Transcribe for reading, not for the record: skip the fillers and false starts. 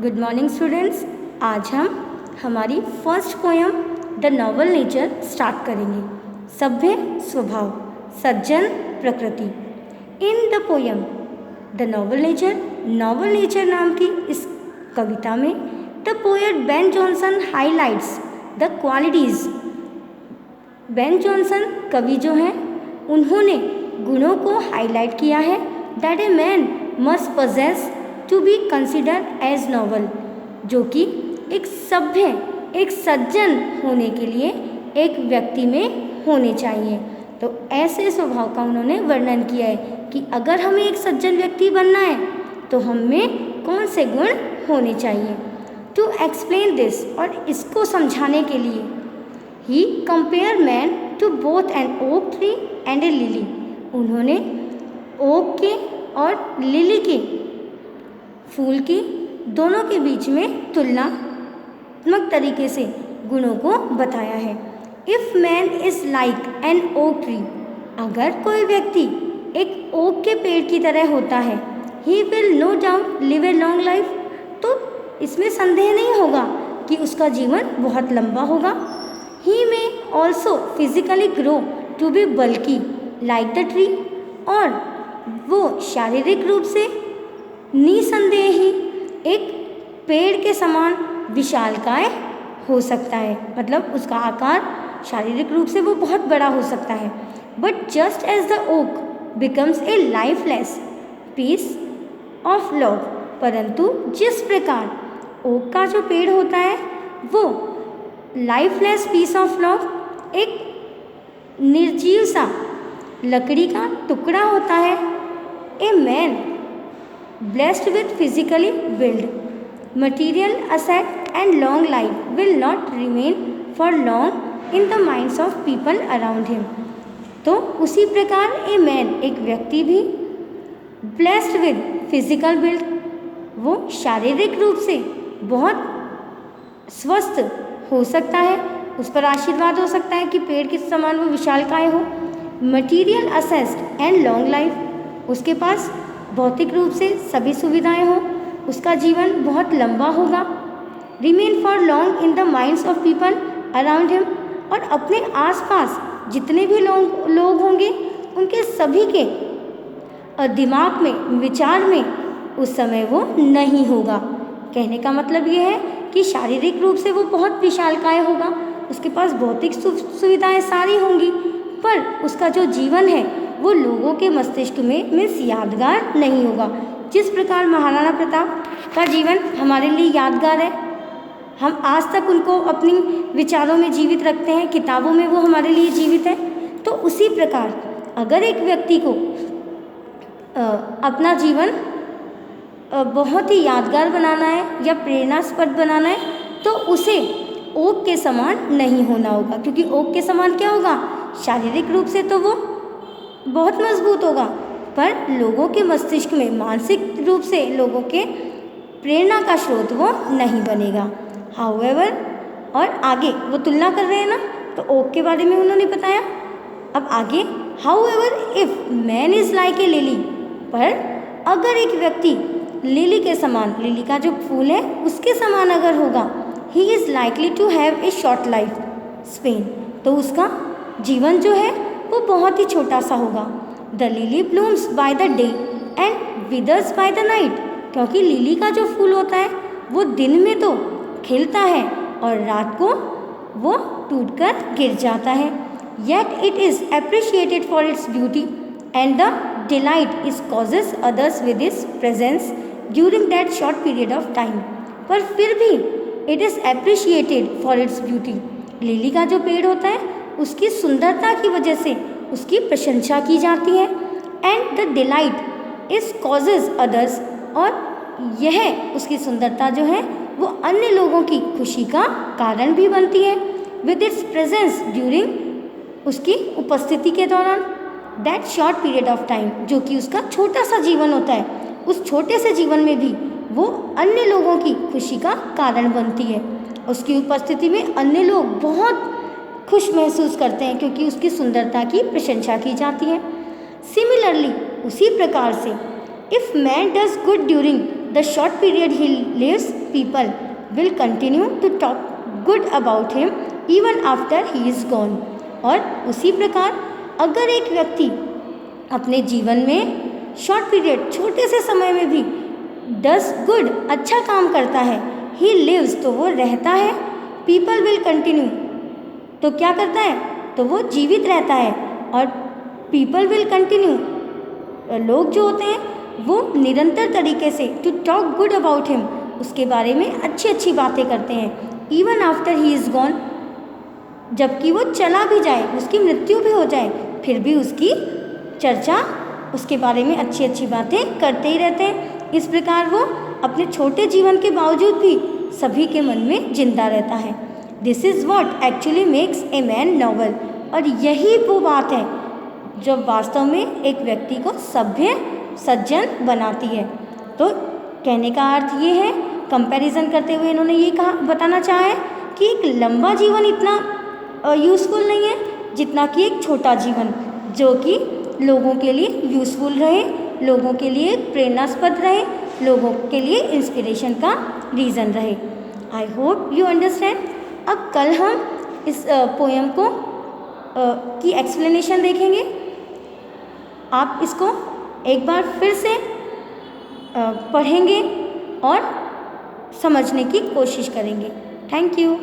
Good morning students. आज हम हमारी first poem the noble nature start करेंगे। सभ्य स्वभाव, सज्जन प्रकृति। In the poem the noble nature नाम की इस कविता में the poet Ben Jonson highlights the qualities. Ben Jonson कवि जो हैं उन्होंने गुणों को हाईलाइट किया है that a man must possess to be considered as noble, जो कि एक सभ्य, एक सज्जन होने के लिए एक व्यक्ति में होने चाहिए। तो ऐसे स्वभाव का उन्होंने वर्णन किया है कि अगर हमें एक सज्जन व्यक्ति बनना है तो हमें कौन से गुण होने चाहिए। टू एक्सप्लेन दिस, और इसको समझाने के लिए ही compare man to both an oak tree and a lily. उन्होंने ओक के और लिली के फूल की दोनों के बीच में तुलनात्मक तरीके से गुणों को बताया है। If man is like an oak tree, अगर कोई व्यक्ति एक ओक के पेड़ की तरह होता है, he will no doubt live a long life, तो इसमें संदेह नहीं होगा कि उसका जीवन बहुत लंबा होगा। He may also physically grow to be bulky like the tree, और वो शारीरिक रूप से निसंदेह ही एक पेड़ के समान विशालकाय हो सकता है, मतलब उसका आकार शारीरिक रूप से वो बहुत बड़ा हो सकता है। But just as the oak becomes a lifeless piece of log, परंतु जिस प्रकार ओक का जो पेड़ होता है वो लाइफलेस पीस ऑफ लॉग, एक निर्जीव सा लकड़ी का टुकड़ा होता है। A man blessed with physically build, material asset and long life will not remain for long in the minds of people around him। तो उसी प्रकार ए मैन, एक व्यक्ति भी blessed with physical build, वो शारीरिक रूप से बहुत स्वस्थ हो सकता है, उस पर आशीर्वाद हो सकता है कि पेड़ के समान वो विशालकाय हो। Material asset and long life, उसके पास भौतिक रूप से सभी सुविधाएं हो, उसका जीवन बहुत लंबा होगा। Remain for long in the minds of people around him, और अपने आसपास जितने भी लोग होंगे उनके सभी के दिमाग में, विचार में उस समय वो नहीं होगा। कहने का मतलब ये है कि शारीरिक रूप से वो बहुत विशालकाय होगा, उसके पास भौतिक सुविधाएं सारी होंगी, पर उसका जो जीवन है वो लोगों के मस्तिष्क में यादगार नहीं होगा। जिस प्रकार महाराणा प्रताप का जीवन हमारे लिए यादगार है, हम आज तक उनको अपनी विचारों में जीवित रखते हैं, किताबों में वो हमारे लिए जीवित है, तो उसी प्रकार अगर एक व्यक्ति को अपना जीवन बहुत ही यादगार बनाना है या प्रेरणास्पद बनाना है तो उसे ओक के समान नहीं होना होगा, क्योंकि ओक के समान क्या होगा, शारीरिक रूप से तो वो बहुत मजबूत होगा, पर लोगों के मस्तिष्क में मानसिक रूप से लोगों के प्रेरणा का स्रोत वो नहीं बनेगा। हाउएवर, और आगे वो तुलना कर रहे हैं ना, तो ओक के बारे में उन्होंने बताया। अब आगे, however if man is like a lily, पर अगर एक व्यक्ति लिली के समान, लिली का जो फूल है उसके समान अगर होगा, he is likely to have a short life span, तो उसका जीवन जो है वो बहुत ही छोटा सा होगा। The lily blooms by the day and withers by the night, क्योंकि लिली का जो फूल होता है वो दिन में तो खिलता है और रात को वो टूटकर गिर जाता है। Yet it is appreciated for its beauty and the delight is causes others with its presence during that short period of time, पर फिर भी it is appreciated for its beauty, lily का जो पेड़ होता है उसकी सुंदरता की वजह से उसकी प्रशंसा की जाती है। And the delight is causes others, और यह उसकी सुंदरता जो है वो अन्य लोगों की खुशी का कारण भी बनती है। विद इट्स प्रेजेंस ड्यूरिंग, उसकी उपस्थिति के दौरान, that short period of time, जो कि उसका छोटा सा जीवन होता है, उस छोटे से जीवन में भी वो अन्य लोगों की खुशी का कारण बनती है। उसकी उपस्थिति में अन्य लोग बहुत खुश महसूस करते हैं क्योंकि उसकी सुंदरता की प्रशंसा की जाती है। सिमिलरली, उसी प्रकार से if man does good during the short period he lives people will continue to talk good about him even after he is gone. और उसी प्रकार अगर एक व्यक्ति अपने जीवन में शॉर्ट पीरियड छोटे से समय में भी डज गुड अच्छा काम करता है, ही लिव्स तो वो रहता है, पीपल विल कंटिन्यू तो क्या करता है, तो वो जीवित रहता है, और पीपल विल कंटिन्यू लोग जो होते हैं वो निरंतर तरीके से to talk good about him उसके बारे में अच्छी अच्छी बातें करते हैं, even after he is gone जबकि वो चला भी जाए, उसकी मृत्यु भी हो जाए, फिर भी उसकी चर्चा उसके बारे में अच्छी अच्छी बातें करते ही रहते हैं। इस प्रकार वो अपने छोटे जीवन के बावजूद भी सभी के मन में जिंदा रहता है। This is what actually makes a man novel. और यही वो बात है जो वास्तव में एक व्यक्ति को सभ्य सज्जन बनाती है। तो कहने का अर्थ ये है, कंपैरिजन करते हुए इन्होंने ये कहा बताना चाहा है कि एक लंबा जीवन इतना यूज़फुल नहीं है जितना कि एक छोटा जीवन जो कि लोगों के लिए यूज़फुल रहे, लोगों के लिए प्रेरणास्पद रहे, लोगों के लिए इंस्पिरेशन का रीज़न रहे। I hope you understand. अब कल हम इस पोएम को की एक्सप्लेनेशन देखेंगे। आप इसको एक बार फिर से पढ़ेंगे और समझने की कोशिश करेंगे। Thank you.